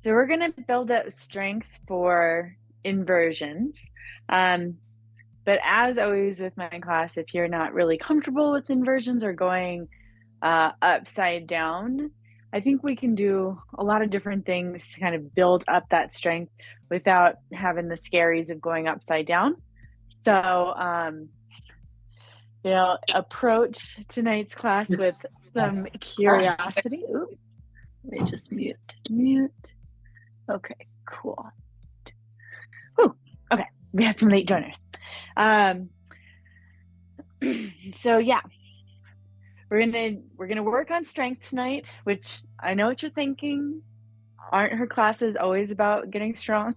So we're going to build up strength for inversions. Um, but as always with my class, if you're not really comfortable with inversions or going upside down, I think we can do a lot of different things to kind of build up that strength without having the scaries of going upside down. So, approach tonight's class with some curiosity. Ooh, let me just mute. Okay, cool. Whew. Okay, we had some late joiners. So yeah, we're gonna work on strength tonight, which I know what you're thinking. Aren't her classes always about getting strong?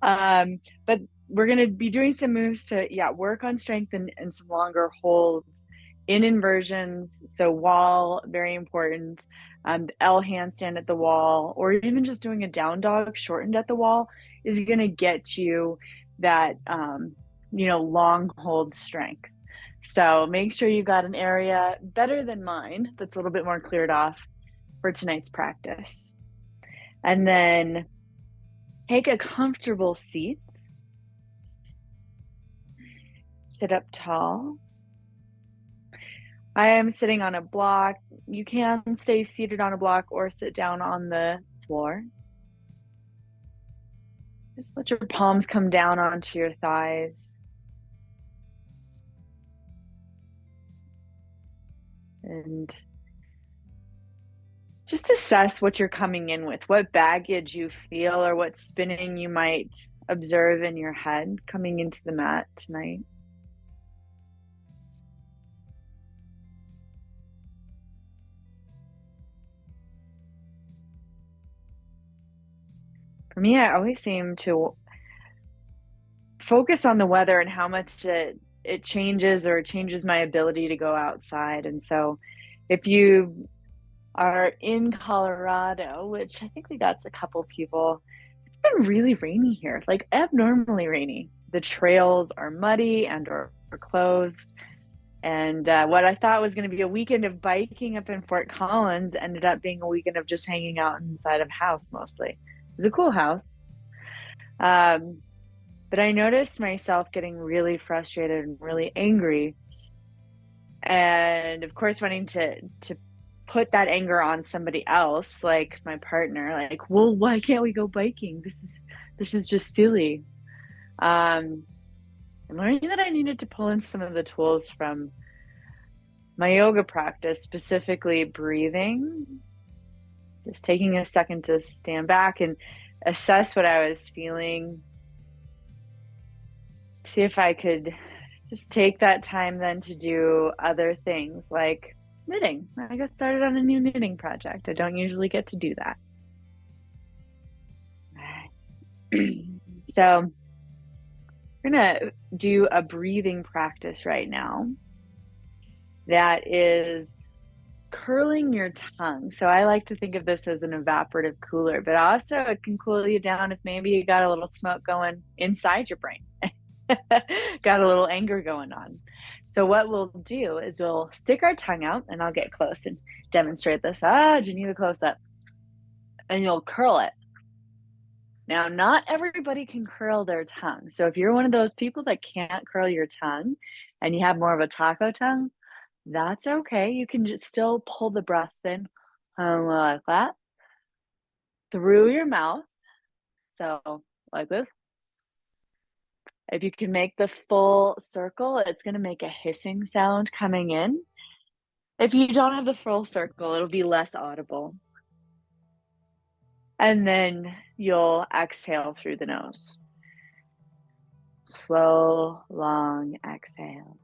But we're gonna be doing some moves to work on strength and some longer holds in inversions. So wall, very important. L handstand at the wall, or even just doing a down dog shortened at the wall is gonna get you that long hold strength. So make sure you got an area better than mine that's a little bit more cleared off for tonight's practice. And then take a comfortable seat. Sit up tall. I am sitting on a block. You can stay seated on a block or sit down on the floor. Just let your palms come down onto your thighs. And just assess what you're coming in with, what baggage you feel or what spinning you might observe in your head coming into the mat tonight. For me, I always seem to focus on the weather and how much it changes or changes my ability to go outside. And so if you are in Colorado, which I think we got a couple people, it's been really rainy here, like abnormally rainy. The trails are muddy and or closed. And what I thought was going to be a weekend of biking up in Fort Collins ended up being a weekend of just hanging out inside of a house mostly. It was a cool house. But I noticed myself getting really frustrated and really angry. And of course, wanting to put that anger on somebody else, like my partner, like, well, why can't we go biking? This is just silly. I'm learning that I needed to pull in some of the tools from my yoga practice, specifically breathing, just taking a second to stand back and assess what I was feeling. See if I could just take that time then to do other things like knitting. I got started on a new knitting project. I don't usually get to do that. So we're going to do a breathing practice right now that is curling your tongue. So I like to think of this as an evaporative cooler, but also it can cool you down if maybe you got a little smoke going inside your brain. Got a little anger going on. So what we'll do is we'll stick our tongue out, and I'll get close and demonstrate this. Geneva, close up. And you'll curl it. Now, not everybody can curl their tongue. So if you're one of those people that can't curl your tongue and you have more of a taco tongue, that's okay. You can just still pull the breath in like that through your mouth. So like this. If you can make the full circle, it's going to make a hissing sound coming in. If you don't have the full circle, it'll be less audible. And then you'll exhale through the nose. Slow, long exhale.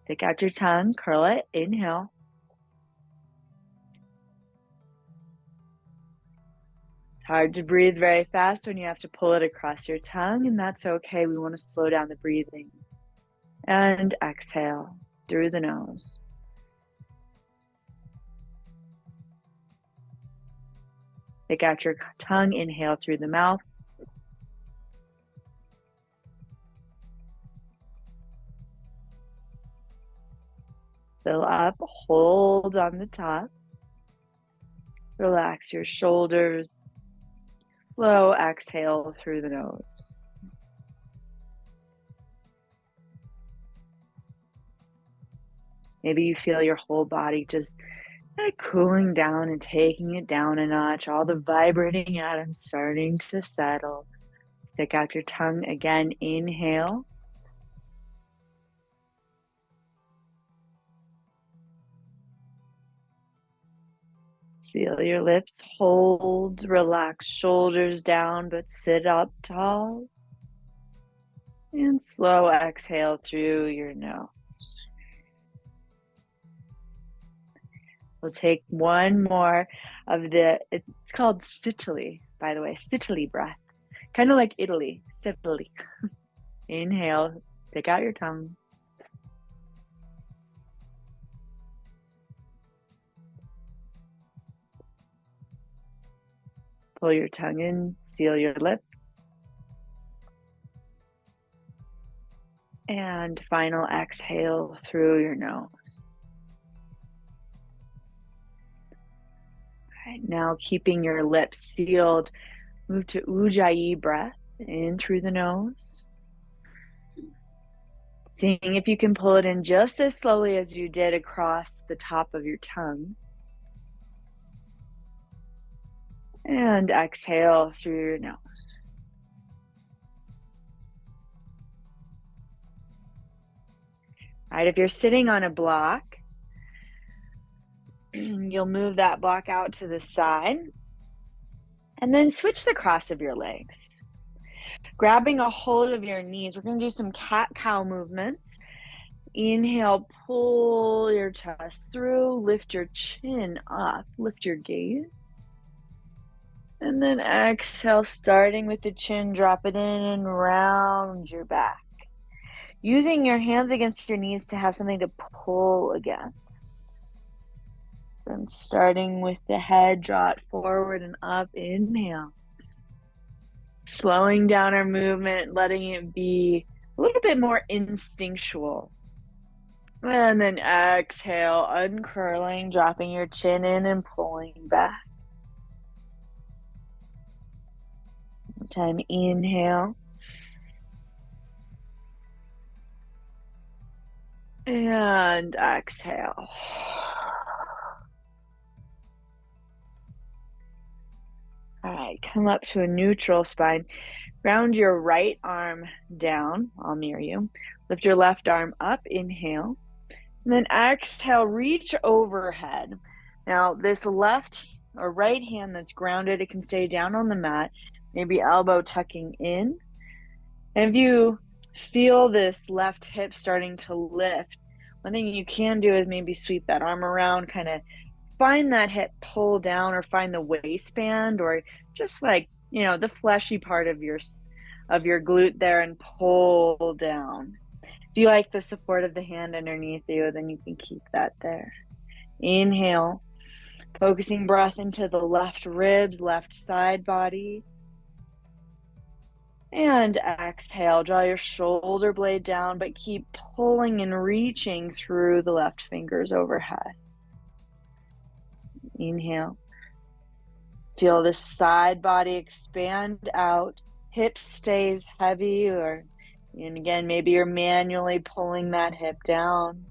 Stick out your tongue, curl it, inhale. It's hard to breathe very fast when you have to pull it across your tongue, and that's okay. We want to slow down the breathing. And exhale through the nose. Stick out your tongue, inhale through the mouth. Fill up, hold on the top. Relax your shoulders. Slow exhale through the nose. Maybe you feel your whole body just kind of cooling down and taking it down a notch. All the vibrating atoms starting to settle. Stick out your tongue again. Inhale. Seal your lips. Hold. Relax shoulders down, but sit up tall. And slow exhale through your nose. We'll take one more of it's called Sicily, by the way, Sicily breath. Kind of like Italy, Sicily. Inhale, stick out your tongue. Pull your tongue in, seal your lips. And final exhale through your nose. All right, now keeping your lips sealed, move to Ujjayi breath, in through the nose. Seeing if you can pull it in just as slowly as you did across the top of your tongue. And exhale through your nose. All right, if you're sitting on a block, you'll move that block out to the side and then switch the cross of your legs. Grabbing a hold of your knees, we're going to do some cat-cow movements. Inhale, pull your chest through, lift your chin up, lift your gaze. And then exhale, starting with the chin, drop it in and round your back. Using your hands against your knees to have something to pull against. Then starting with the head, draw it forward and up, inhale. Slowing down our movement, letting it be a little bit more instinctual. And then exhale, uncurling, dropping your chin in and pulling back. Time, inhale. And exhale. All right, come up to a neutral spine. Round your right arm down. I'll mirror you. Lift your left arm up, inhale. And then exhale, reach overhead. Now, this left or right hand that's grounded, it can stay down on the mat, maybe elbow tucking in. And if you feel this left hip starting to lift, one thing you can do is maybe sweep that arm around, kind of find that hip pull down, or find the waistband, or just like, the fleshy part of your glute there, and pull down. If you like the support of the hand underneath you, then you can keep that there. Inhale, focusing breath into the left ribs, left side body. And exhale, draw your shoulder blade down, but keep pulling and reaching through the left fingers overhead. Inhale. Feel the side body expand out, hip stays heavy, and again, maybe you're manually pulling that hip down.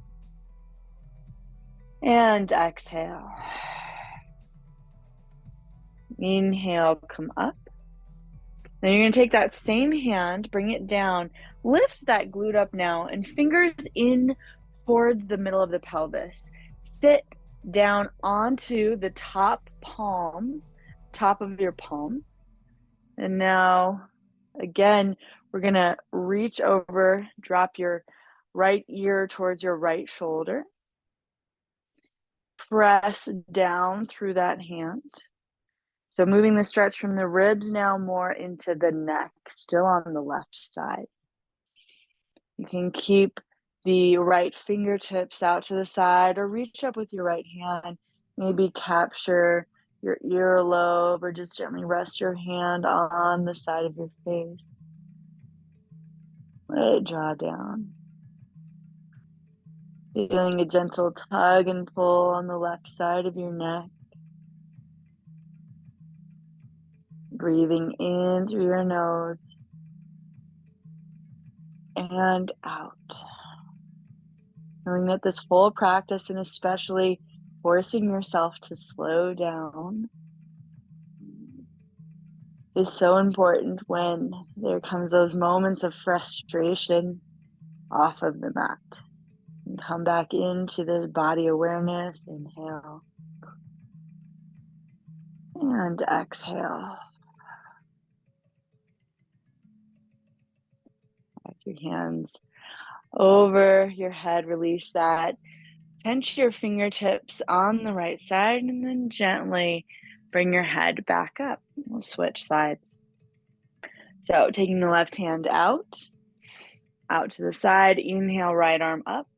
And exhale. Inhale, come up. Now you're going to take that same hand, bring it down, lift that glute up now, and fingers in towards the middle of the pelvis. Sit down onto the top of your palm. And now, again, we're going to reach over, drop your right ear towards your right shoulder. Press down through that hand. So moving the stretch from the ribs now more into the neck, still on the left side. You can keep the right fingertips out to the side, or reach up with your right hand. Maybe capture your earlobe, or just gently rest your hand on the side of your face. Let it draw down. Feeling a gentle tug and pull on the left side of your neck. Breathing in through your nose and out. Knowing that this whole practice, and especially forcing yourself to slow down, is so important when there comes those moments of frustration off of the mat. And come back into the body awareness. Inhale and exhale. Back your hands over your head. Release that. Tense your fingertips on the right side and then gently bring your head back up. We'll switch sides. So taking the left hand out to the side. Inhale, right arm up.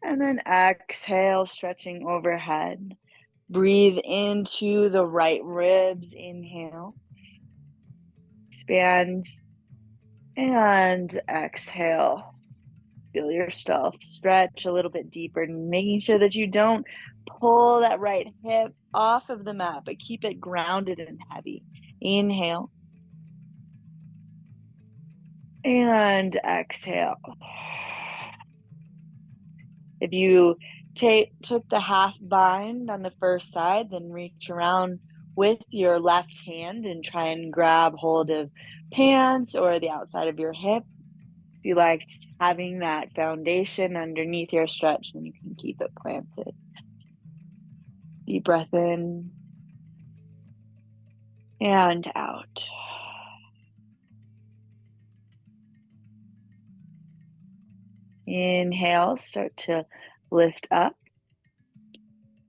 And then exhale, stretching overhead. Breathe into the right ribs. Inhale. Expand. And exhale. Feel yourself stretch a little bit deeper, making sure that you don't pull that right hip off of the mat, but keep it grounded and heavy. Inhale. And exhale. If you took the half bind on the first side, then reach around with your left hand and try and grab hold of pants or the outside of your hip. If you liked having that foundation underneath your stretch, then you can keep it planted. Deep breath in and out. Inhale, start to lift up.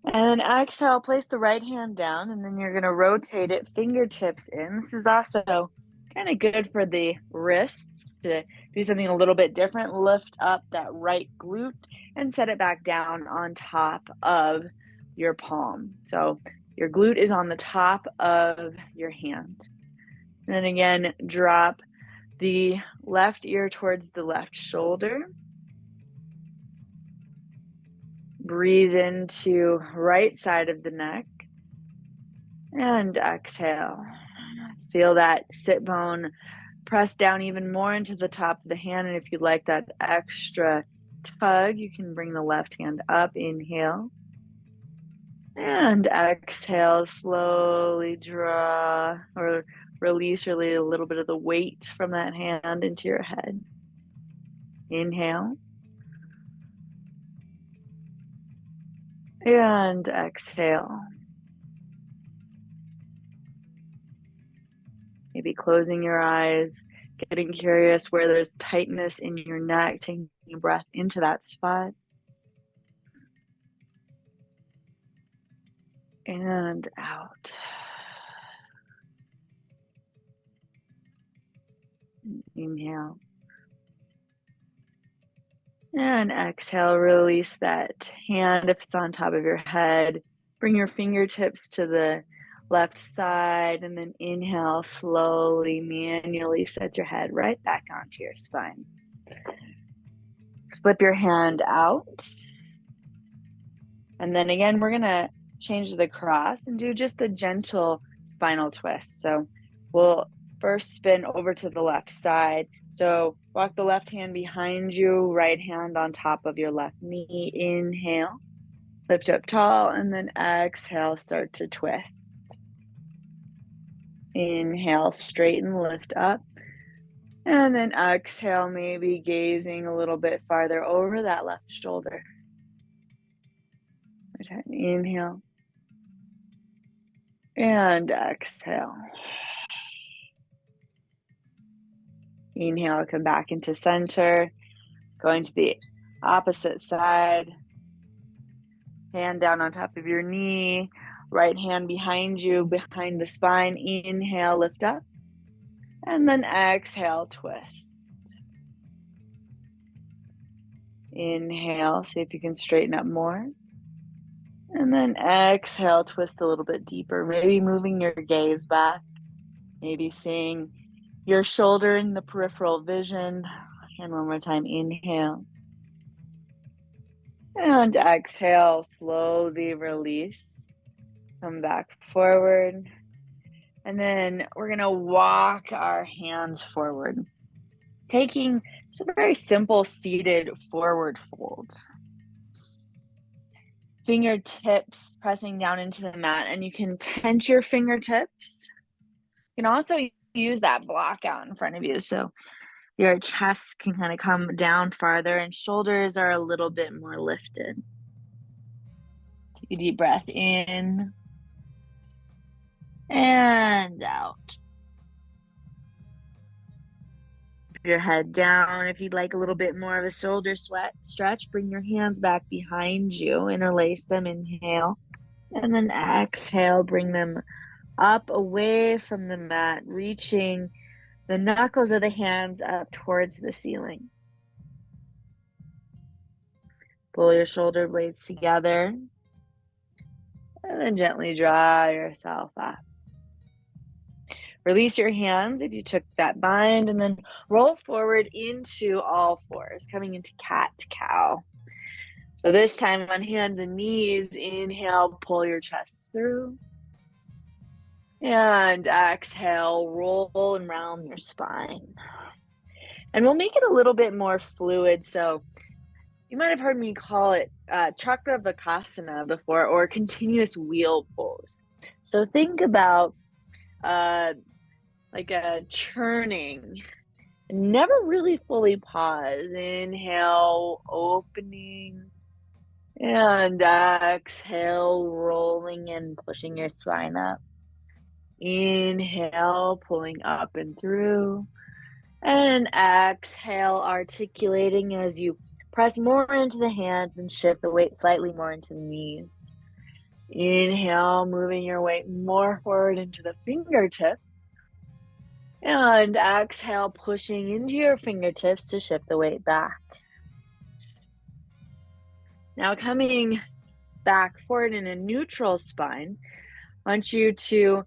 And then exhale, place the right hand down, and then you're going to rotate it, fingertips in. This is also kind of good for the wrists to do something a little bit different. Lift up that right glute and set it back down on top of your palm. So your glute is on the top of your hand. And then again, drop the left ear towards the left shoulder. Breathe into right side of the neck and exhale. Feel that sit bone press down even more into the top of the hand. And if you'd like that extra tug, you can bring the left hand up. Inhale and exhale. Slowly draw or release really a little bit of the weight from that hand into your head. Inhale and exhale. Maybe closing your eyes, getting curious where there's tightness in your neck, taking a breath into that spot. And out. Inhale. And exhale, release that hand if it's on top of your head. Bring your fingertips to the left side, and then inhale, slowly, manually set your head right back onto your spine. Slip your hand out. And then again, we're going to change the cross and do just a gentle spinal twist. So we'll first spin over to the left side. So walk the left hand behind you, right hand on top of your left knee. Inhale, lift up tall, and then exhale, start to twist. Inhale, straighten, lift up. And then exhale, maybe gazing a little bit farther over that left shoulder. Inhale. And exhale. Inhale, come back into center. Going to the opposite side. Hand down on top of your knee. Right hand behind you, behind the spine. Inhale, lift up. And then exhale, twist. Inhale, see if you can straighten up more. And then exhale, twist a little bit deeper. Maybe moving your gaze back. Maybe seeing your shoulder in the peripheral vision. And one more time, inhale. And exhale, slowly release. Come back forward. And then we're going to walk our hands forward, taking just a very simple seated forward fold. Fingertips pressing down into the mat, and you can tense your fingertips. You can also use that block out in front of you so your chest can kind of come down farther and shoulders are a little bit more lifted. Take a deep breath in and out. Keep your head down. If you'd like a little bit more of a shoulder stretch, bring your hands back behind you, interlace them, inhale, and then exhale, bring them up away from the mat, reaching the knuckles of the hands up towards the ceiling. Pull your shoulder blades together, and then gently draw yourself up. Release your hands if you took that bind, and then roll forward into all fours, coming into cat-cow. So this time on hands and knees, inhale, pull your chest through. And exhale, roll and round your spine. And we'll make it a little bit more fluid. So you might have heard me call it Vrksasana before, or continuous wheel pose. So think about like a churning. Never really fully pause. Inhale, opening. And exhale, rolling and pushing your spine up. Inhale, pulling up and through. And exhale, articulating as you press more into the hands and shift the weight slightly more into the knees. Inhale, moving your weight more forward into the fingertips. And exhale, pushing into your fingertips to shift the weight back. Now coming back forward in a neutral spine, I want you to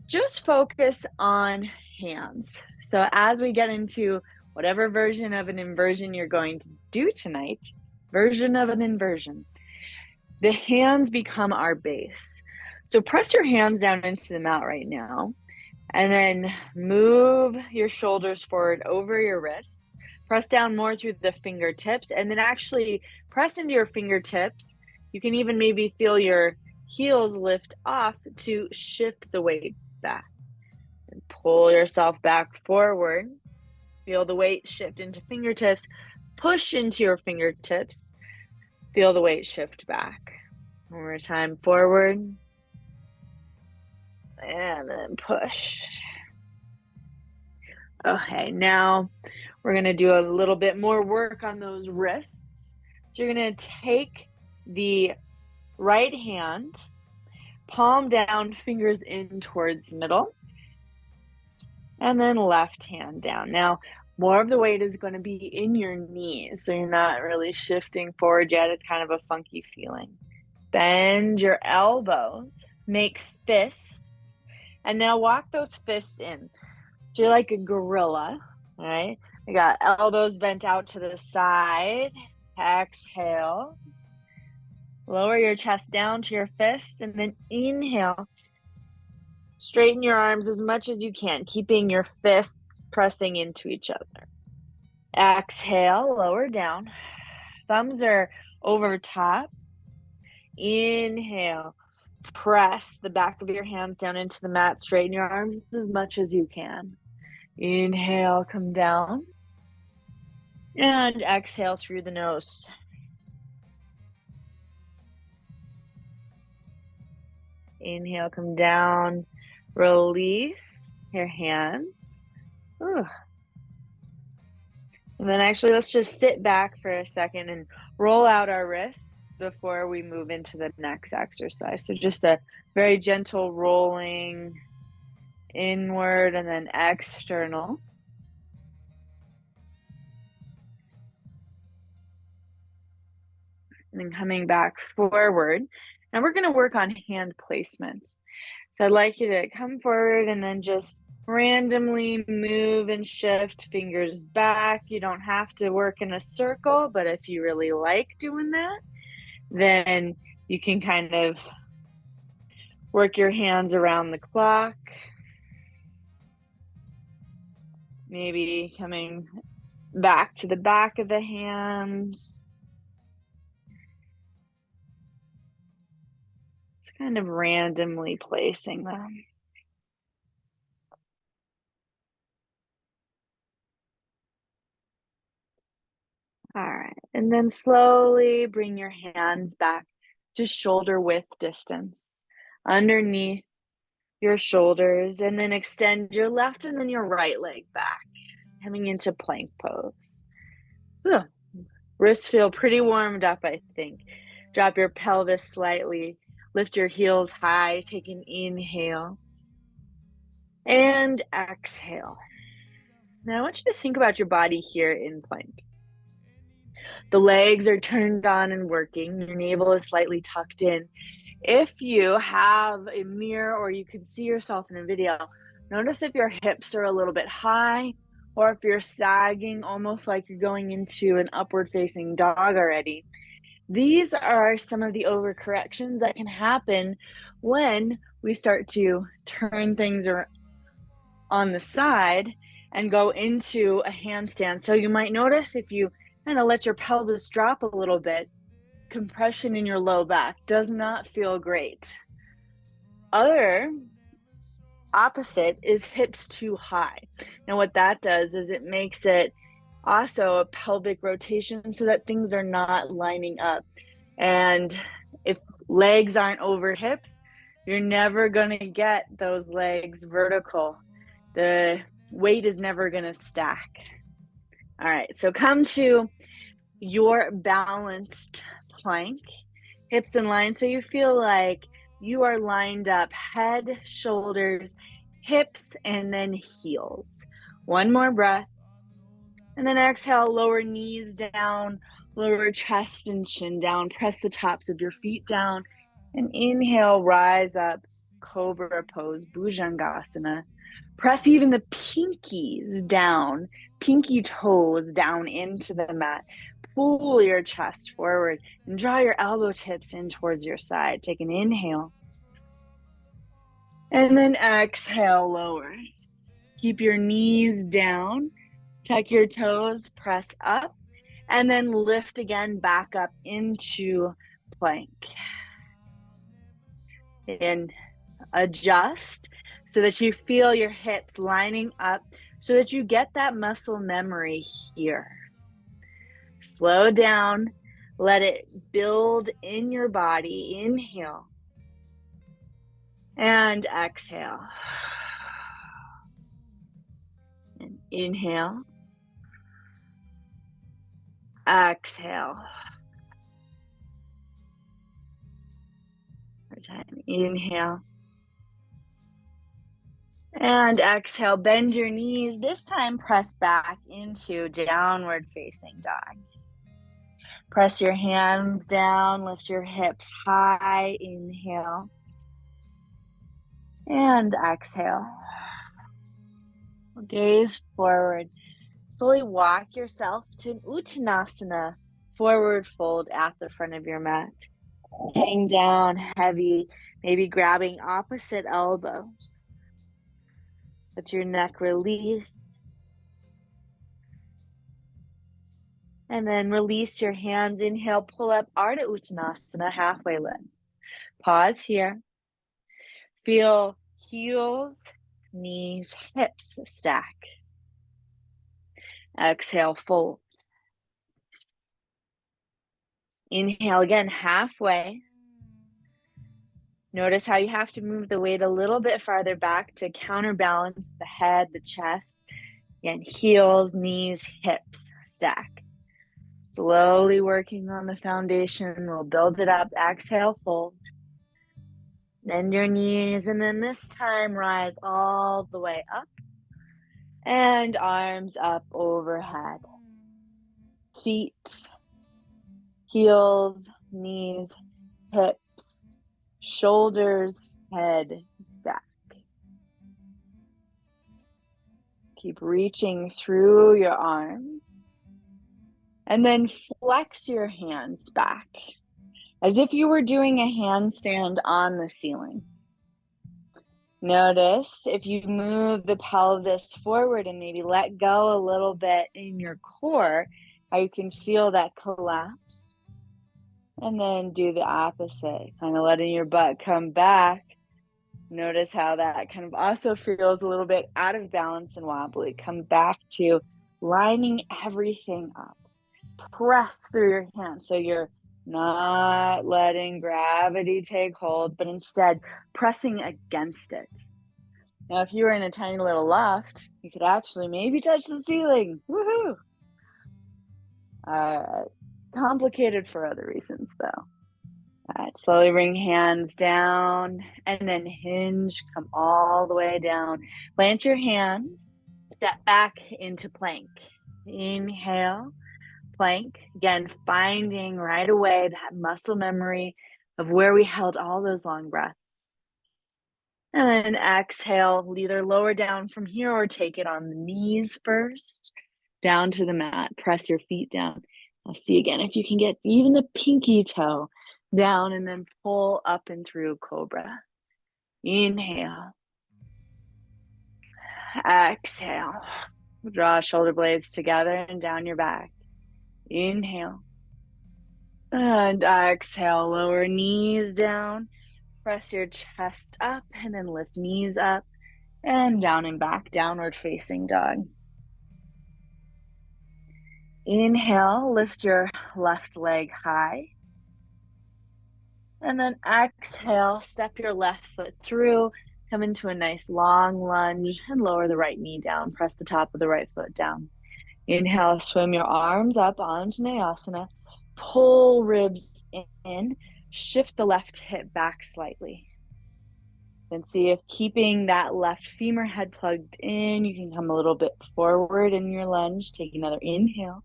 just focus on hands. So as we get into whatever version of an inversion you're going to do tonight, version of an inversion, the hands become our base. So press your hands down into the mat right now, and then move your shoulders forward over your wrists. Press down more through the fingertips, and then actually press into your fingertips. You can even maybe feel your heels lift off to shift the weight back. And pull yourself back forward. Feel the weight shift into fingertips. Push into your fingertips. Feel the weight shift back. One more time, forward. And then push. Okay, now we're going to do a little bit more work on those wrists. So you're going to take the right hand, palm down, fingers in towards the middle, and then left hand down. Now, more of the weight is going to be in your knees, so you're not really shifting forward yet. It's kind of a funky feeling. Bend your elbows, make fists, and now walk those fists in. So you're like a gorilla, all right? You got elbows bent out to the side. Exhale. Lower your chest down to your fists, and then inhale. Straighten your arms as much as you can, keeping your fists pressing into each other. Exhale, lower down. Thumbs are over top. Inhale. Press the back of your hands down into the mat. Straighten your arms as much as you can. Inhale, come down. And exhale through the nose. Inhale, come down. Release your hands. Ooh. And then actually, let's just sit back for a second and roll out our wrists before we move into the next exercise. So just a very gentle rolling inward and then external. And then coming back forward. Now we're going to work on hand placement. So I'd like you to come forward and then just randomly move and shift fingers back. You don't have to work in a circle, but if you really like doing that, then you can kind of work your hands around the clock. Maybe coming back to the back of the hands. Just kind of randomly placing them. All right, and then slowly bring your hands back to shoulder width distance underneath your shoulders, and then extend your left and then your right leg back, coming into plank pose. Whew. Wrists feel pretty warmed up, I think. Drop your pelvis slightly, lift your heels high, take an inhale, and exhale. Now I want you to think about your body here in plank. The legs are turned on and working. Your navel is slightly tucked in. If you have a mirror or you can see yourself in a video, notice if your hips are a little bit high or if you're sagging almost like you're going into an upward facing dog already. These are some of the overcorrections that can happen when we start to turn things on the side and go into a handstand. So you might notice if you kind of let your pelvis drop a little bit, compression in your low back does not feel great. Other opposite is hips too high. Now what that does is it makes it also a pelvic rotation so that things are not lining up. And if legs aren't over hips, you're never going to get those legs vertical. The weight is never going to stack. All right, so come to your balanced plank, hips in line, so you feel like you are lined up, head, shoulders, hips, and then heels. One more breath. And then exhale, lower knees down, lower chest and chin down. Press the tops of your feet down. And inhale, rise up, cobra pose, Bhujangasana. Press even the pinkies down, pinky toes down into the mat. Pull your chest forward and draw your elbow tips in towards your side. Take an inhale. And then exhale, lower. Keep your knees down. Tuck your toes, press up, and then lift again back up into plank. And adjust so that you feel your hips lining up so that you get that muscle memory here. Slow down, let it build in your body. Inhale and exhale. And inhale. Exhale. More time. Inhale. And exhale. Bend your knees. This time press back into downward facing dog. Press your hands down. Lift your hips high. Inhale. And exhale. Gaze forward. Slowly walk yourself to an Uttanasana, forward fold at the front of your mat. Hang down heavy, maybe grabbing opposite elbows. Let your neck release. And then release your hands. Inhale, pull up Ardha Uttanasana, halfway lift. Pause here. Feel heels, knees, hips stack. Exhale, fold. Inhale again, halfway. Notice how you have to move the weight a little bit farther back to counterbalance the head, the chest. Again, heels, knees, hips stack. Slowly working on the foundation. We'll build it up. Exhale, fold. Bend your knees, and then this time rise all the way up. And arms up overhead. Feet, heels, knees, hips, shoulders, head stack. Keep reaching through your arms. And then flex your hands back as if you were doing a handstand on the ceiling. Notice if you move the pelvis forward and maybe let go a little bit in your core, how you can feel that collapse. And then do the opposite, kind of letting your butt come back. Notice how that kind of also feels a little bit out of balance and wobbly. Come back to lining everything up. Press through your hands so you're not letting gravity take hold, but instead pressing against it. Now, if you were in a tiny little loft, you could actually maybe touch the ceiling. Woohoo! Complicated for other reasons, though. All right, slowly bring hands down and then hinge, come all the way down. Plant your hands, step back into plank. Inhale, plank. Again, finding right away that muscle memory of where we held all those long breaths. And then exhale, either lower down from here or take it on the knees first, down to the mat. Press your feet down. I'll see again if you can get even the pinky toe down and then pull up and through cobra. Inhale. Exhale. Draw shoulder blades together and down your back. Inhale. And exhale, lower knees down. Press your chest up and then lift knees up and down and back, downward facing dog. Inhale, lift your left leg high. And then exhale, step your left foot through, come into a nice long lunge and lower the right knee down. Press the top of the right foot down. Inhale, swim your arms up, Anjaneyasana. Pull ribs in, shift the left hip back slightly. Then see if keeping that left femur head plugged in, you can come a little bit forward in your lunge. Take another inhale.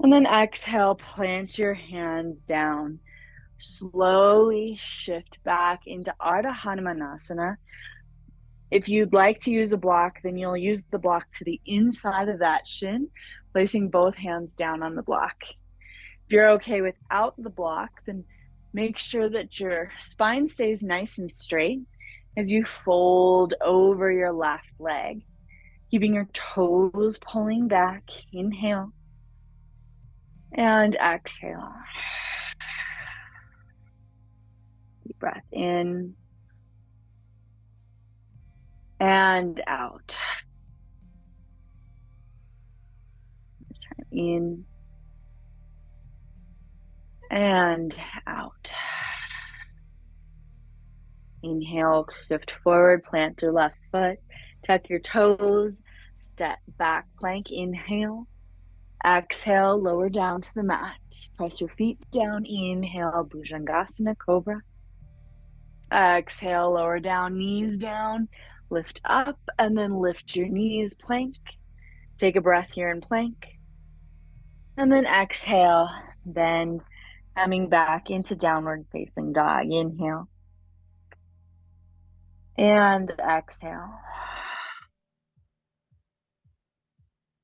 And then exhale, plant your hands down. Slowly shift back into Ardha Hanumanasana. If you'd like to use a block, then you'll use the block to the inside of that shin, placing both hands down on the block. If you're okay without the block, then make sure that your spine stays nice and straight as you fold over your left leg, keeping your toes pulling back. Inhale and exhale. Deep breath in and out. Time in and out. Inhale, shift forward, plant your left foot, tuck your toes, step back, plank, inhale. Exhale, lower down to the mat. Press your feet down, inhale, Bhujangasana, Cobra. Exhale, lower down, knees down, lift up, and then lift your knees, plank. Take a breath here in plank. And then exhale, then coming back into downward facing dog. Inhale. And exhale.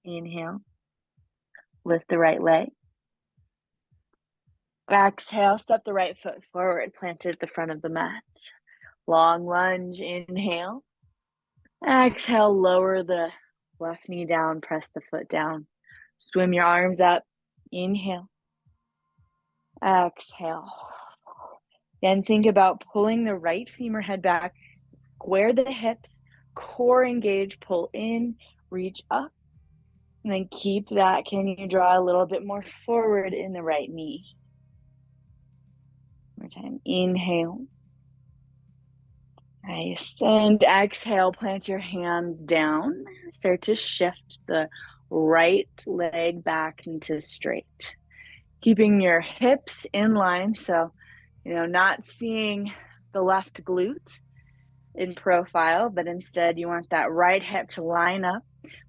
Inhale. Lift the right leg. Exhale, step the right foot forward, planted at the front of the mat. Long lunge, inhale. Exhale, lower the left knee down, press the foot down. Swim your arms up, inhale. Exhale. Then think about pulling the right femur head back, square the hips, core engage, pull in, reach up, and then keep that. Can you draw a little bit more forward in the right knee? One more time, inhale. Nice, and exhale, plant your hands down. Start to shift the right leg back into straight. Keeping your hips in line, so, not seeing the left glute in profile, but instead you want that right hip to line up.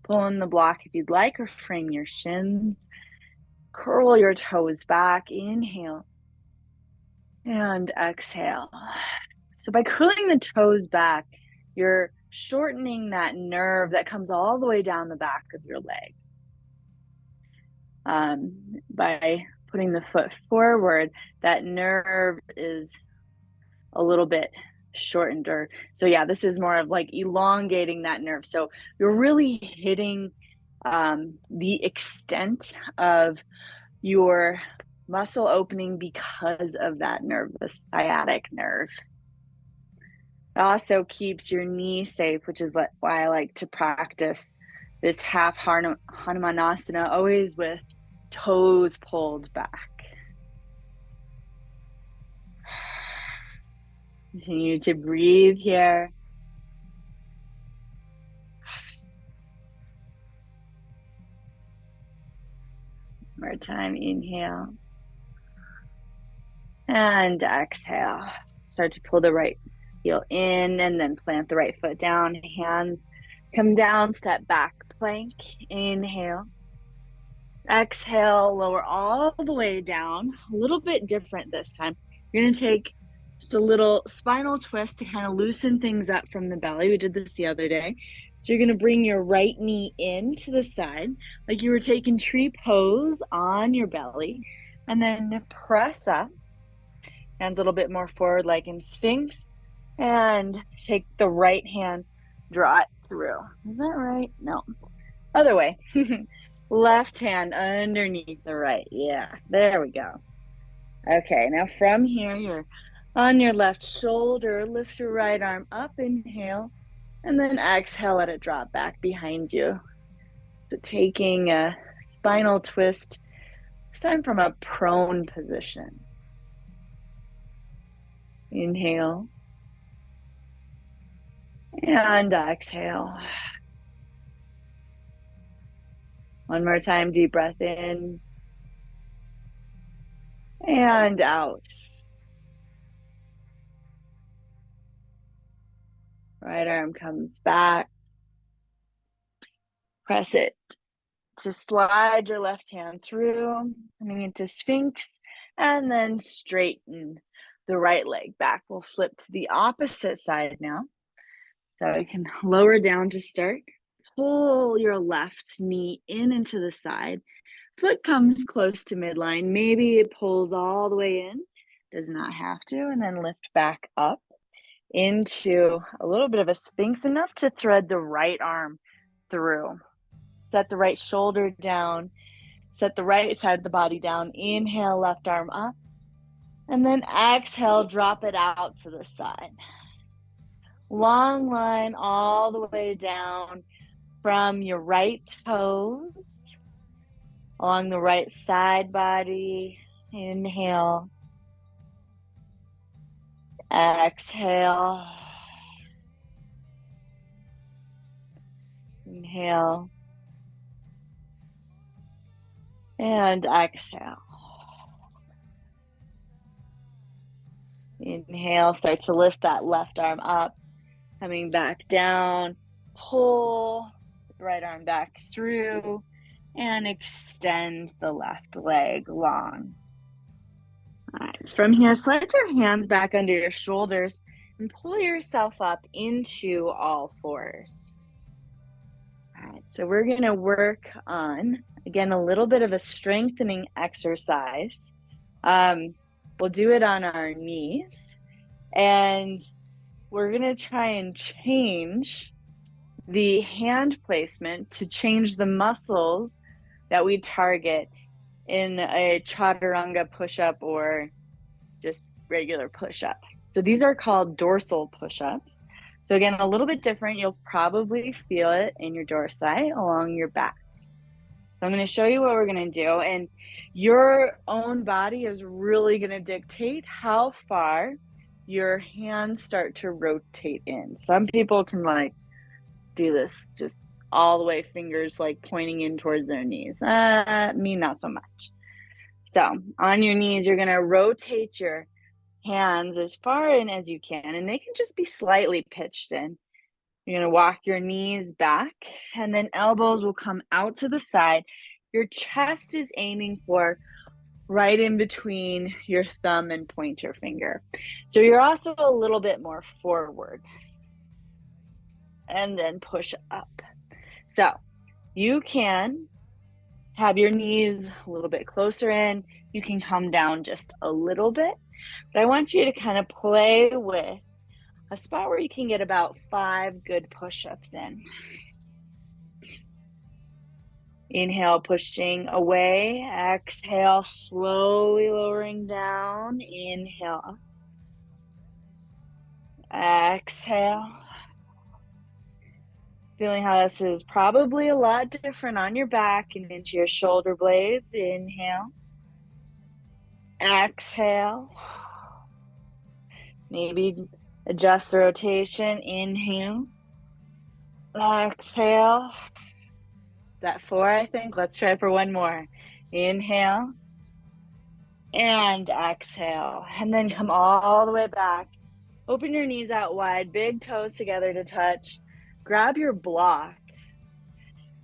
Pull in the block if you'd like, or frame your shins. Curl your toes back, inhale, and exhale. So by curling the toes back, you're shortening that nerve that comes all the way down the back of your leg. By putting the foot forward, that nerve is a little bit shortened. Or so yeah, this is more of like elongating that nerve. So you're really hitting the extent of your muscle opening because of that nerve, the sciatic nerve. It also keeps your knee safe, which is why I like to practice this half Hanumanasana, always with toes pulled back. Continue to breathe here. One more time, inhale. And exhale. Start to pull the right heel in and then plant the right foot down. Hands come down, step back, plank. Inhale. Exhale, lower all the way down. A little bit different this time. You're going to take just a little spinal twist to kind of loosen things up from the belly. We did this the other day. So you're going to bring your right knee in to the side like you were taking tree pose on your belly, and then press up. Hands a little bit more forward like in Sphinx, and take the right hand, draw it through. Is that right? No. Other way. Left hand underneath the right. Yeah, there we go. Okay, now from here, you're on your left shoulder. Lift your right arm up, inhale, and then exhale, let it drop back behind you. So taking a spinal twist, this time from a prone position. Inhale. And exhale. One more time, deep breath in. And out. Right arm comes back. Press it to slide your left hand through, coming into Sphinx, and then straighten the right leg back. We'll flip to the opposite side now. So you can lower down to start. Pull your left knee in into the side. Foot comes close to midline. Maybe it pulls all the way in. Does not have to. And then lift back up into a little bit of a Sphinx, enough to thread the right arm through. Set the right shoulder down. Set the right side of the body down. Inhale, left arm up. And then exhale, drop it out to the side. Long line all the way down from your right toes along the right side body. Inhale. Exhale. Inhale. And exhale. Inhale, start to lift that left arm up, coming back down, pull the right arm back through, and extend the left leg long. All right, from here, slide your hands back under your shoulders and pull yourself up into all fours. All right, so we're going to work on, again, a little bit of a strengthening exercise. We'll do it on our knees, and we're going to try and change the hand placement to change the muscles that we target in a chaturanga push-up or just regular push-up. So these are called dorsal push-ups. So again, a little bit different. You'll probably feel it in your dorsi along your back. So I'm going to show you what we're going to do, and your own body is really going to dictate how far your hands start to rotate in. Some people can like do this just all the way, fingers like pointing in towards their knees. Me, not so much. So on your knees, you're going to rotate your hands as far in as you can, and they can just be slightly pitched in. You're going to walk your knees back, and then elbows will come out to the side. Your chest is aiming for right in between your thumb and pointer finger. So you're also a little bit more forward. And then push up. So you can have your knees a little bit closer in. You can come down just a little bit. But I want you to kind of play with a spot where you can get about 5 good push-ups in. Inhale, pushing away. Exhale, slowly lowering down. Inhale. Exhale. Feeling how this is probably a lot different on your back and into your shoulder blades. Inhale. Exhale. Maybe adjust the rotation. Inhale. Exhale. Is that 4, I think? Let's try for one more. Inhale. And exhale. And then come all the way back. Open your knees out wide. Big toes together to touch. Grab your block.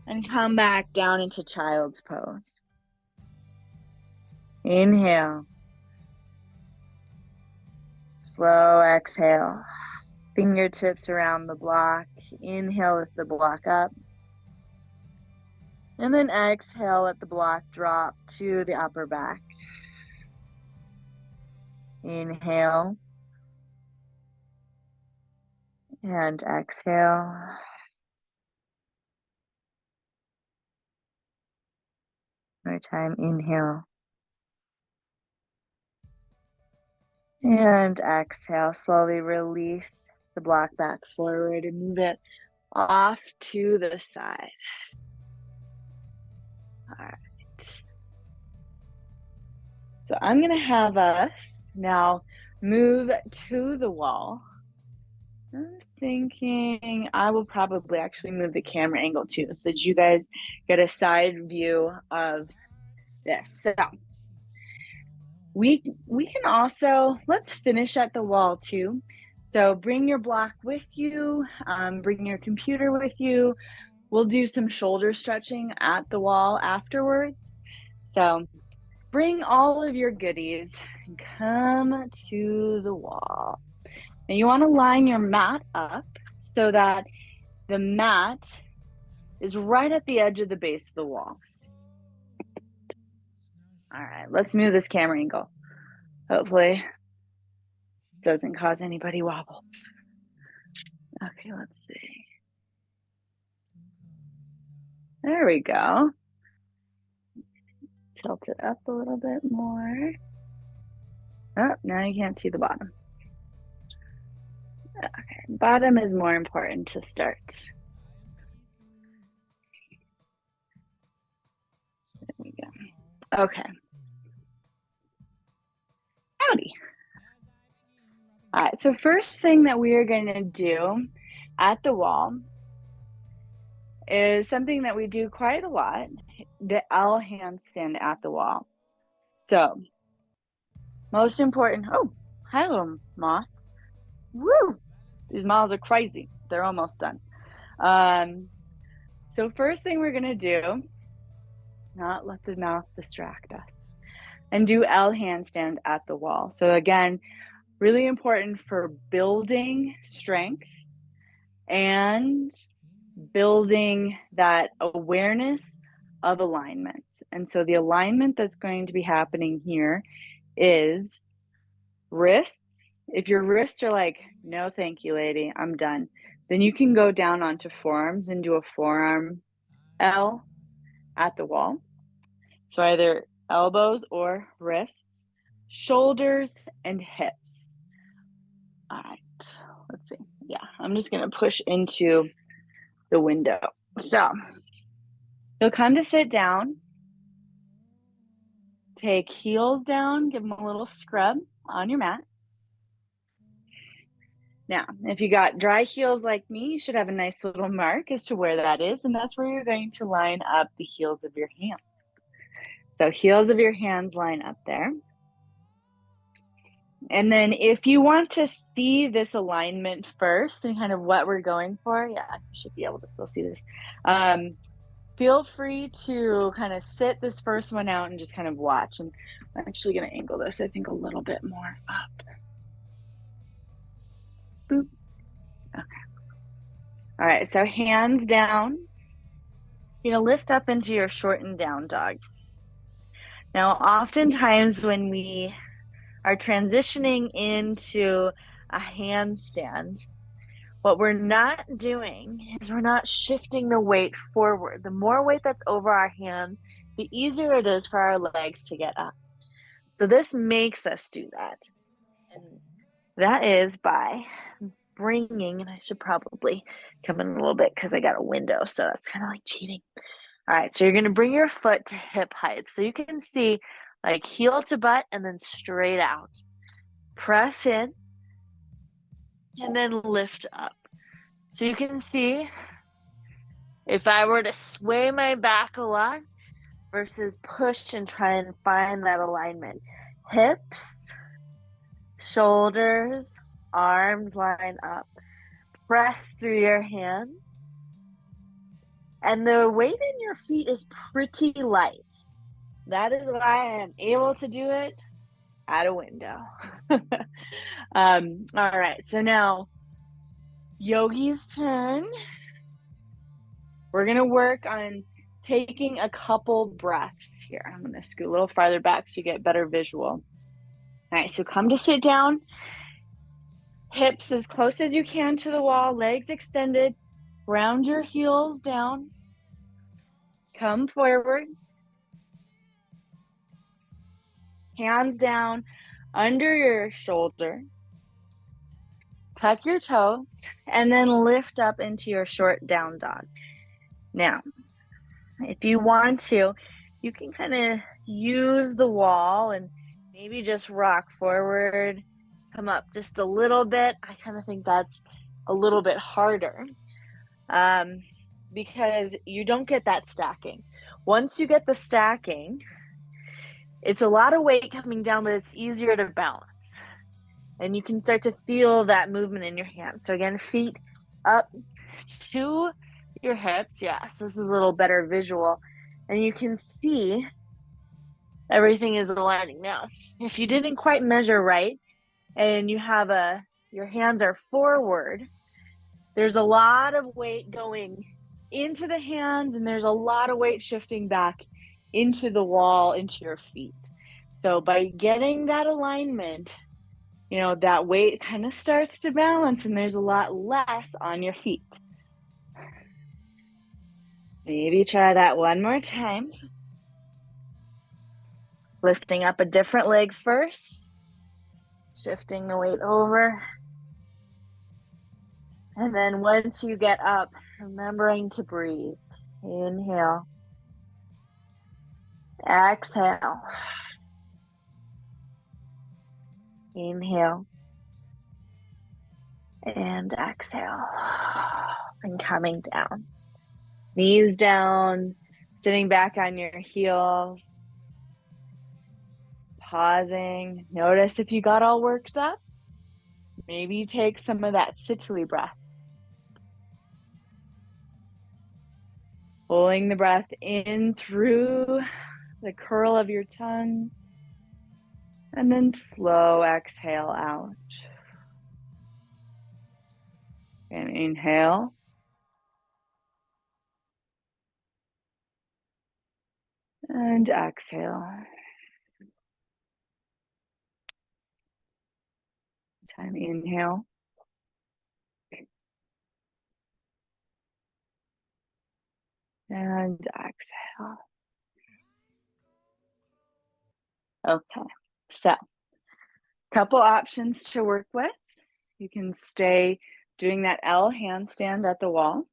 And come back down into child's pose. Inhale. Slow exhale. Fingertips around the block. Inhale, lift the block up. And then exhale, let the block drop to the upper back. Inhale. And exhale. One more time, inhale. And exhale, slowly release the block back forward and move it off to the side. All right. So I'm going to have us now move to the wall. I'm thinking I will probably actually move the camera angle too, so that you guys get a side view of this. So we can also, let's finish at the wall too. So bring your block with you, bring your computer with you. We'll do some shoulder stretching at the wall afterwards. So bring all of your goodies and come to the wall. Now you want to line your mat up so that the mat is right at the edge of the base of the wall. All right, let's move this camera angle. Hopefully it doesn't cause anybody wobbles. Okay, let's see. There we go. Tilt it up a little bit more. Oh, now you can't see the bottom. Okay, bottom is more important to start. There we go. Okay. Howdy. All right, so first thing that we are going to do at the wall is something that we do quite a lot, the L handstand at the wall. So, most important, oh, hi little moth. Woo! These moths are crazy. They're almost done. So first thing we're gonna do is not let the mouth distract us and do L handstand at the wall. So again, really important for building strength and building that awareness of alignment. And so the alignment that's going to be happening here is wrists. If your wrists are like, no, thank you, lady, I'm done, then you can go down onto forearms and do a forearm L at the wall. So either elbows or wrists, shoulders and hips. All right, let's see. Yeah, I'm just going to push into the window. So you'll come to sit down, take heels down, give them a little scrub on your mat. Now, if you got dry heels like me, you should have a nice little mark as to where that is, and that's where you're going to line up the heels of your hands. So heels of your hands line up there. And then if you want to see this alignment first and kind of what we're going for, yeah, you should be able to still see this. Feel free to kind of sit this first one out and just kind of watch. And I'm actually going to angle this, I think, a little bit more up. Boop. Okay. All right, so hands down. You're going to lift up into your shortened down dog. Now, oftentimes when we are transitioning into a handstand, what we're not doing is we're not shifting the weight forward. The more weight that's over our hands, the easier it is for our legs to get up. So this makes us do that. And that is by bringing, and I should probably come in a little bit because I got a window, so that's kind of like cheating. All right, so you're going to bring your foot to hip height. So you can see like heel to butt and then straight out. Press in and then lift up. So you can see if I were to sway my back a lot versus push and try and find that alignment. Hips, shoulders, arms line up. Press through your hands. And the weight in your feet is pretty light. That is why I am able to do it at a window. All right, so now Yogi's turn. We're going to work on taking a couple breaths here. I'm going to scoot a little farther back so you get better visual. All right, so come to sit down. Hips as close as you can to the wall, legs extended. Ground your heels down. Come forward. Hands down under your shoulders. Tuck your toes and then lift up into your short down dog. Now, if you want to, you can kind of use the wall and maybe just rock forward, come up just a little bit. I kind of think that's a little bit harder because you don't get that stacking. Once you get the stacking, it's a lot of weight coming down, but it's easier to balance. And you can start to feel that movement in your hands. So again, feet up to your hips. Yes, this is a little better visual. And you can see everything is aligning. Now, if you didn't quite measure right and you have your hands are forward, there's a lot of weight going into the hands and there's a lot of weight shifting back into the wall, into your feet. So by getting that alignment, that weight kind of starts to balance and there's a lot less on your feet. Maybe try that one more time. Lifting up a different leg first. Shifting the weight over. And then once you get up, remembering to breathe. Inhale. Exhale. Inhale. And exhale. And coming down. Knees down, sitting back on your heels. Pausing. Notice if you got all worked up. Maybe take some of that Situli breath. Pulling the breath in through the curl of your tongue. And then slow exhale out. And inhale. And exhale. Time inhale. And exhale. Okay, so couple options to work with. You can stay doing that L handstand at the wall.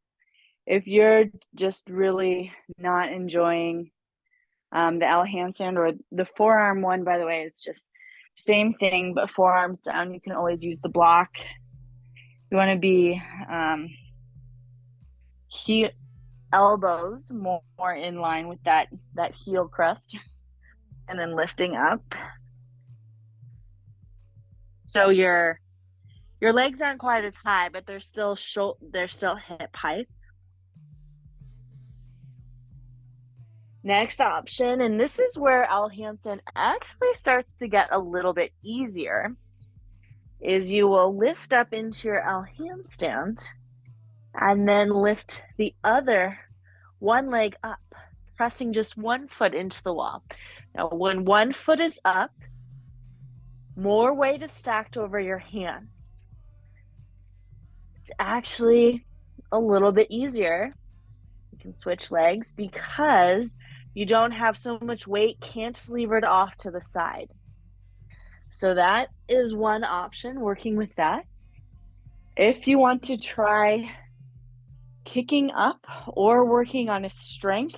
If you're just really not enjoying the L handstand, or the forearm one, by the way, is just same thing, but forearms down. You can always use the block. You want to be elbows more in line with that heel crest, and then lifting up. So your legs aren't quite as high, but they're still hip height. Next option, and this is where L handstand actually starts to get a little bit easier, is you will lift up into your L handstand and then lift the other one leg up, pressing just one foot into the wall. Now, when one foot is up, more weight is stacked over your hands. it's actually a little bit easier. You can switch legs because you don't have so much weight cantilevered off to the side. So that is one option, working with that. If you want to try kicking up or working on a strength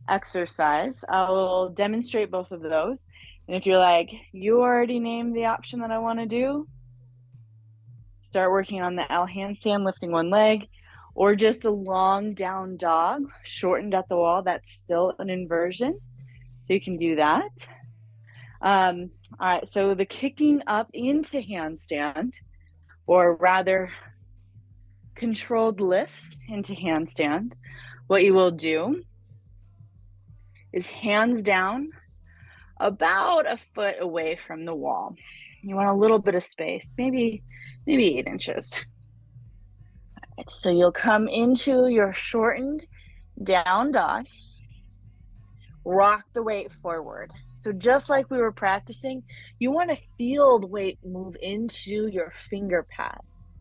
exercise, I will demonstrate both of those. And if you're like, you already named the option that I want to do, start working on the L handstand, lifting one leg, or just a long down dog, shortened at the wall. That's still an inversion. So you can do that. All right, so the kicking up into handstand, or rather controlled lifts into handstand, what you will do is hands down about a foot away from the wall. You want a little bit of space, maybe 8 inches. Right, so you'll come into your shortened down dog, rock the weight forward. So just like we were practicing, you want to feel the weight move into your finger pads.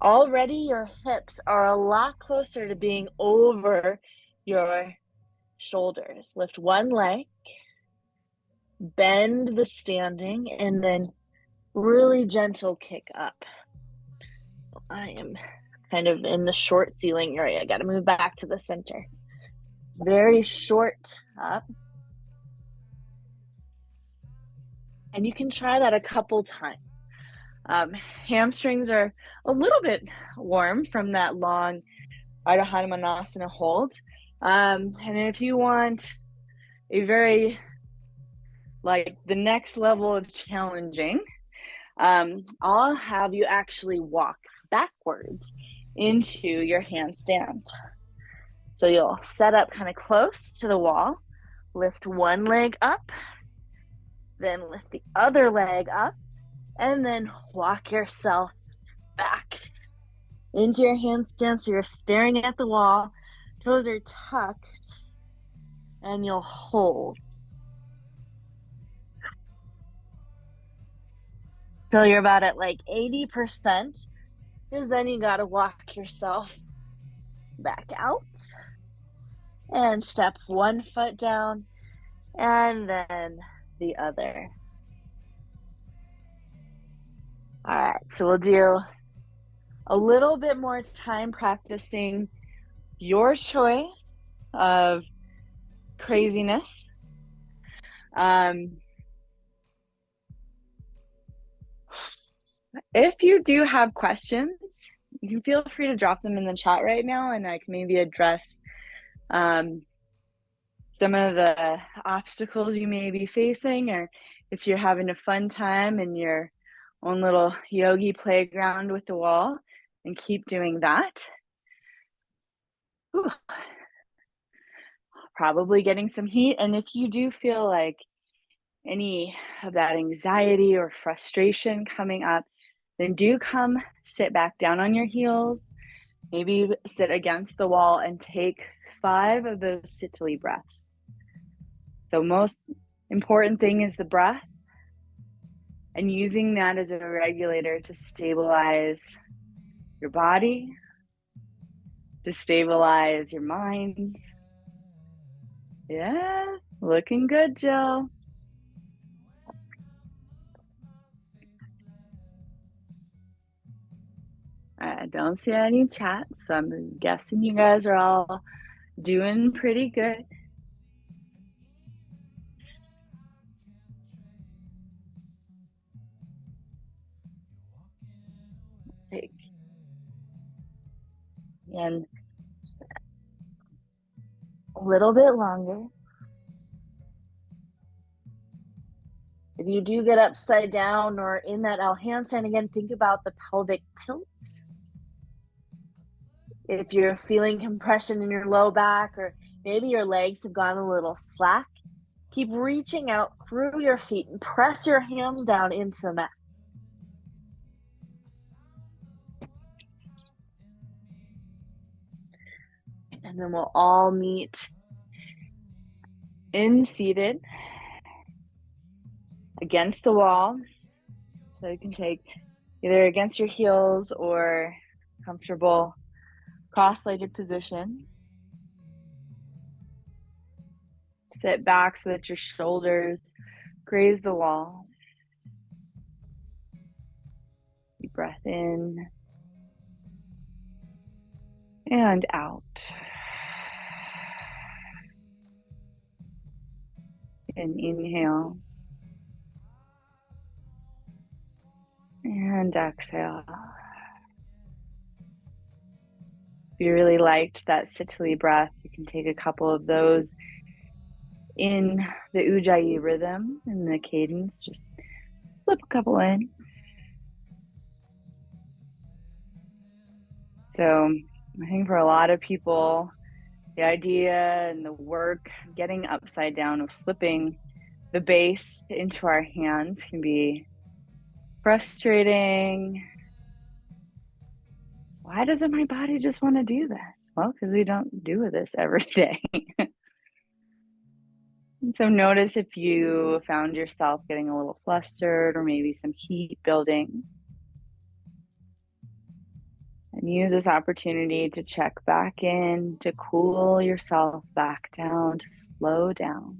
Already your hips are a lot closer to being over your shoulders. Lift one leg, bend the standing, and then really gentle kick up. I am kind of in the short ceiling area. I got to move back to the center. Very short up. And you can try that a couple times. Hamstrings are a little bit warm from that long Adho Manasana hold. And if you want a very, like, the next level of challenging, I'll have you actually walk backwards into your handstand. So you'll set up kind of close to the wall, lift one leg up, then lift the other leg up, and then walk yourself back into your handstand. So you're staring at the wall, toes are tucked, and you'll hold. So you're about at like 80%, because then you got to walk yourself back out and step one foot down and then the other. All right, so we'll do a little bit more time practicing your choice of craziness. If you do have questions, you can feel free to drop them in the chat right now, and I can maybe address some of the obstacles you may be facing, or if you're having a fun time in your own little yogi playground with the wall, and keep doing that. Ooh. Probably getting some heat. And if you do feel like any of that anxiety or frustration coming up, then do come sit back down on your heels, maybe sit against the wall and take 5 of those sit-to-lee breaths. So most important thing is the breath, and using that as a regulator to stabilize your body, to stabilize your mind. Yeah, looking good, Jill. I don't see any chat, so I'm guessing you guys are all doing pretty good. Take and a little bit longer. If you do get upside down or in that L handstand, again, think about the pelvic tilt. If you're feeling compression in your low back, or maybe your legs have gone a little slack, keep reaching out through your feet and press your hands down into the mat. And then we'll all meet in seated against the wall. So you can take either against your heels or Comfortable cross-legged position. Sit back so that your shoulders graze the wall. Deep breath in and out. And inhale. And exhale. If you really liked that Sitali breath, you can take a couple of those in the Ujjayi rhythm, in the cadence. Just slip a couple in. So I think for a lot of people, the idea and the work getting upside down of flipping the base into our hands can be frustrating. Why doesn't my body just want to do this? Well, because we don't do this every day. And so notice if you found yourself getting a little flustered or maybe some heat building. And use this opportunity to check back in, to cool yourself back down, to slow down.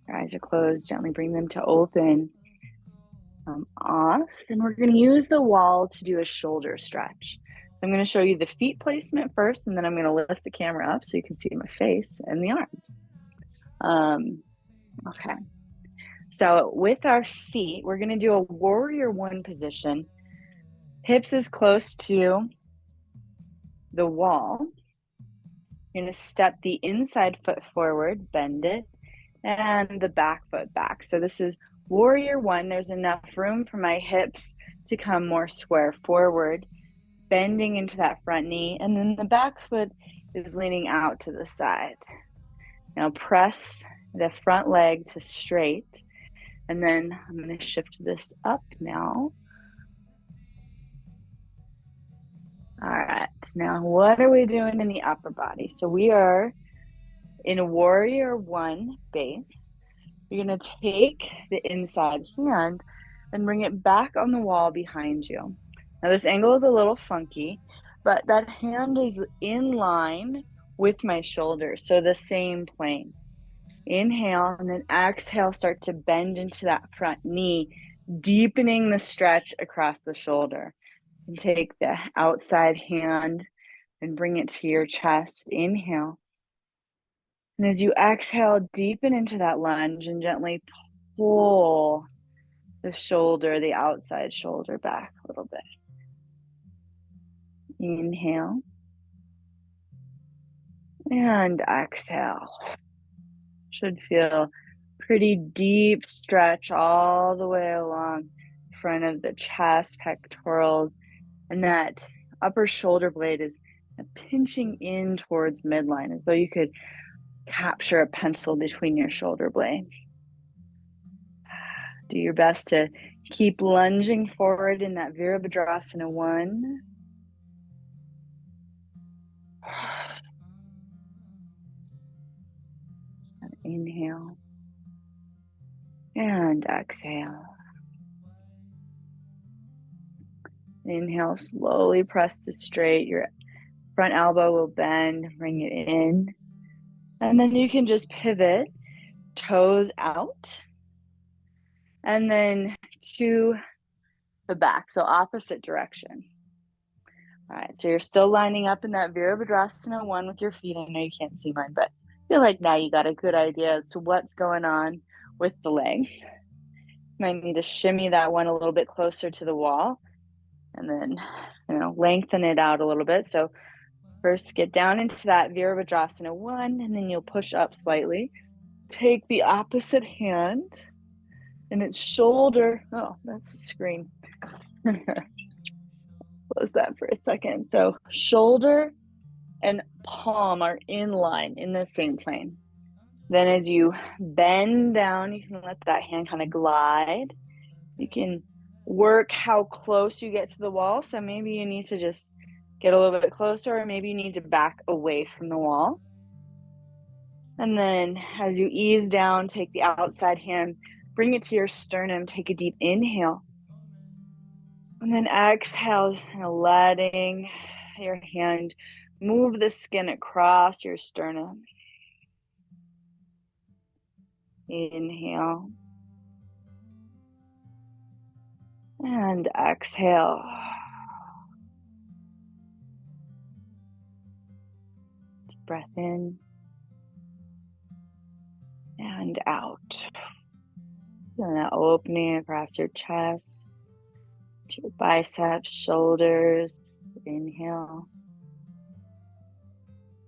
Your eyes are closed, gently bring them to open. Off, and we're going to use the wall to do a shoulder stretch. So I'm going to show you the feet placement first, and then I'm going to lift the camera up so you can see my face and the arms. Okay. So with our feet, we're going to do a warrior one position. Hips is close to the wall. You're going to step the inside foot forward, bend it, and the back foot back. So this is warrior one. There's enough room for my hips to come more square forward, bending into that front knee, and then the back foot is leaning out to the side. Now press the front leg to straight, and then I'm going to shift this up now. All right, now what are we doing in the upper body? So we are in a warrior one base. You're going to take the inside hand and bring it back on the wall behind you. Now this angle is a little funky, but that hand is in line with my shoulders, so the same plane. Inhale, and then exhale, start to bend into that front knee, deepening the stretch across the shoulder. And take the outside hand and bring it to your chest. Inhale. And as you exhale, deepen into that lunge and gently pull the shoulder, the outside shoulder back a little bit. Inhale. And exhale. Should feel pretty deep stretch all the way along the front of the chest, pectorals, and that upper shoulder blade is pinching in towards midline, as though you could capture a pencil between your shoulder blades. Do your best to keep lunging forward in that Vrksasana one. Inhale and exhale. Inhale, slowly press to straight. Your front elbow will bend, bring it in. And then you can just pivot, toes out, and then to the back, so opposite direction. All right, so you're still lining up in that Vrksasana one with your feet. I know you can't see mine, but I feel like now you got a good idea as to what's going on with the legs. You might need to shimmy that one a little bit closer to the wall, and then, lengthen it out a little bit. So first get down into that Vrksasana one, and then you'll push up slightly. Take the opposite hand, and it's shoulder. Oh, that's a screen. Close that for a second. So shoulder and palm are in line in the same plane. Then as you bend down, you can let that hand kind of glide. You can work how close you get to the wall. So maybe you need to just get a little bit closer, or maybe you need to back away from the wall. And then as you ease down, take the outside hand, bring it to your sternum, take a deep inhale. And then exhale, letting your hand move the skin across your sternum. Inhale. And exhale. Deep breath in. And out. Feeling that opening across your chest, to your biceps, shoulders. Inhale.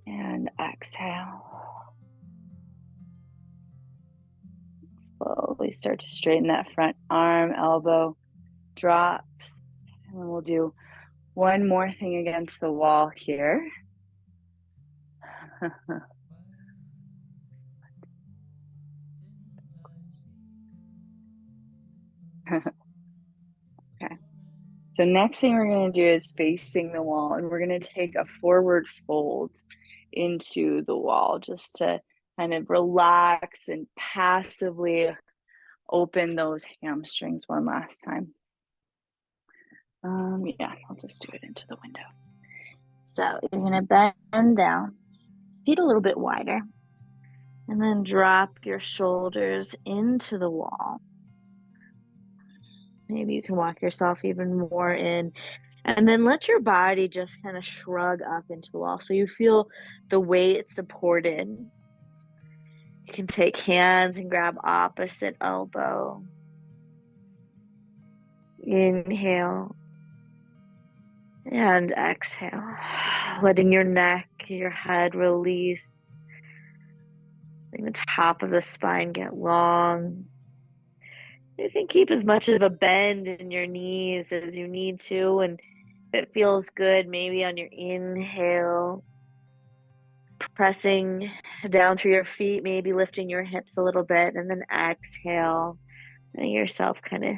And exhale. Slowly start to straighten that front arm, elbow drops. And then we'll do one more thing against the wall here. Okay. So next thing we're going to do is facing the wall, and we're going to take a forward fold into the wall just to kind of relax and passively open those hamstrings one last time. Yeah, I'll just do it into the window. So you're going to bend down, feet a little bit wider, and then drop your shoulders into the wall. Maybe you can walk yourself even more in, and then let your body just kind of shrug up into the wall so you feel the weight supported. You can take hands and grab opposite elbow. Inhale and exhale, letting your neck, your head release, letting the top of the spine get long. You can keep as much of a bend in your knees as you need to, and if it feels good, maybe on your inhale, pressing down through your feet, maybe lifting your hips a little bit, and then exhale, letting yourself kind of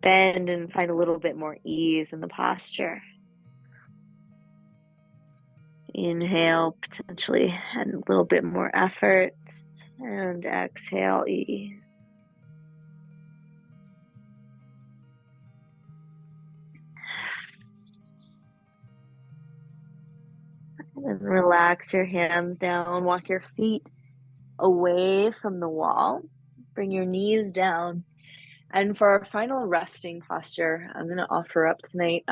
bend and find a little bit more ease in the posture. Inhale, potentially add a little bit more effort, and exhale, ease. And then relax your hands down, walk your feet away from the wall, bring your knees down. And for our final resting posture, I'm going to offer up tonight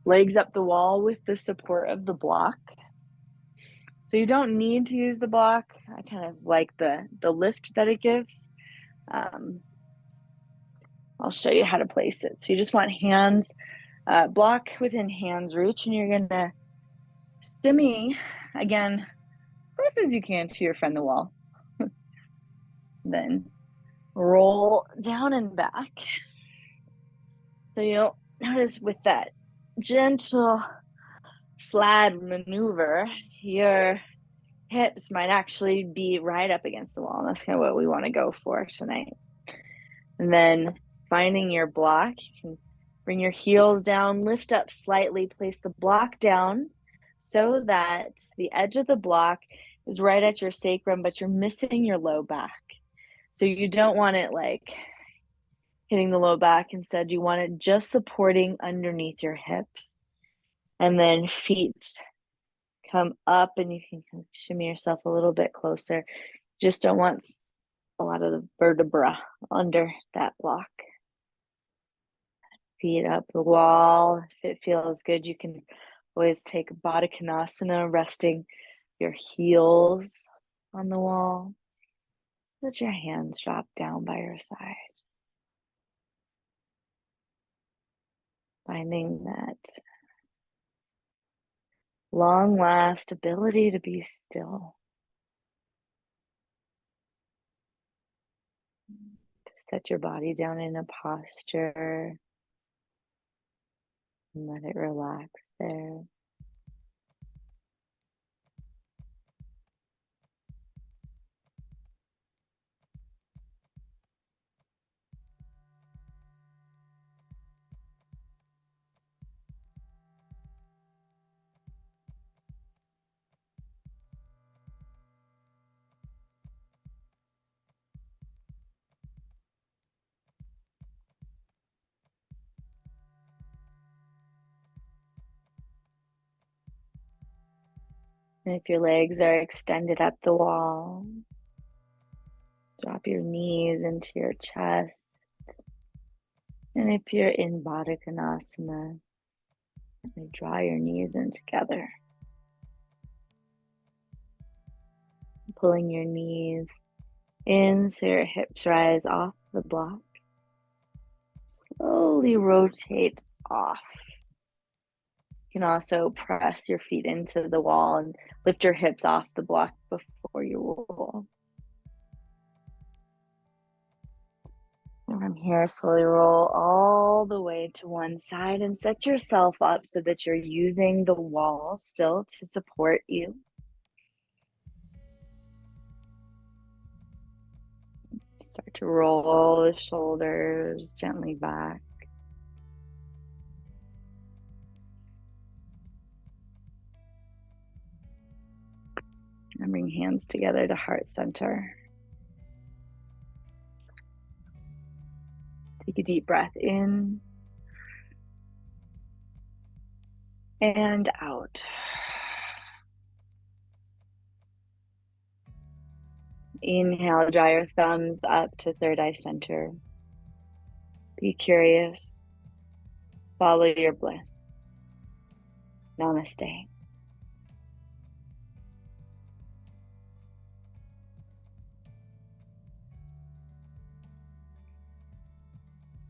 legs up the wall with the support of the block. So you don't need to use the block. I kind of like the lift that it gives. I'll show you how to place it. So you just want hands, block within hands reach, and you're going to shimmy, again, close as you can to your friend the wall. Then roll down and back. So you'll notice with that gentle slide maneuver, your hips might actually be right up against the wall. And that's kind of what we want to go for tonight. And then finding your block, you can bring your heels down, lift up slightly, place the block down so that the edge of the block is right at your sacrum, but you're missing your low back. So you don't want it like hitting the low back. Instead, you want it just supporting underneath your hips. And then feet come up, and you can kind of shimmy yourself a little bit closer. Just don't want a lot of the vertebra under that block. Feet up the wall. If it feels good, you can always take Baddha Konasana, resting your heels on the wall. Let your hands drop down by your side. Finding that long last ability to be still. To set your body down in a posture and let it relax there. And if your legs are extended up the wall, drop your knees into your chest. And if you're in Vrksasana, draw your knees in together. Pulling your knees in so your hips rise off the block. Slowly rotate off. You can also press your feet into the wall and lift your hips off the block before you roll. And from here, slowly roll all the way to one side and set yourself up so that you're using the wall still to support you. Start to roll the shoulders gently back. And bring hands together to heart center. Take a deep breath in and out. Inhale, draw your thumbs up to third eye center. Be curious. Follow your bliss. Namaste.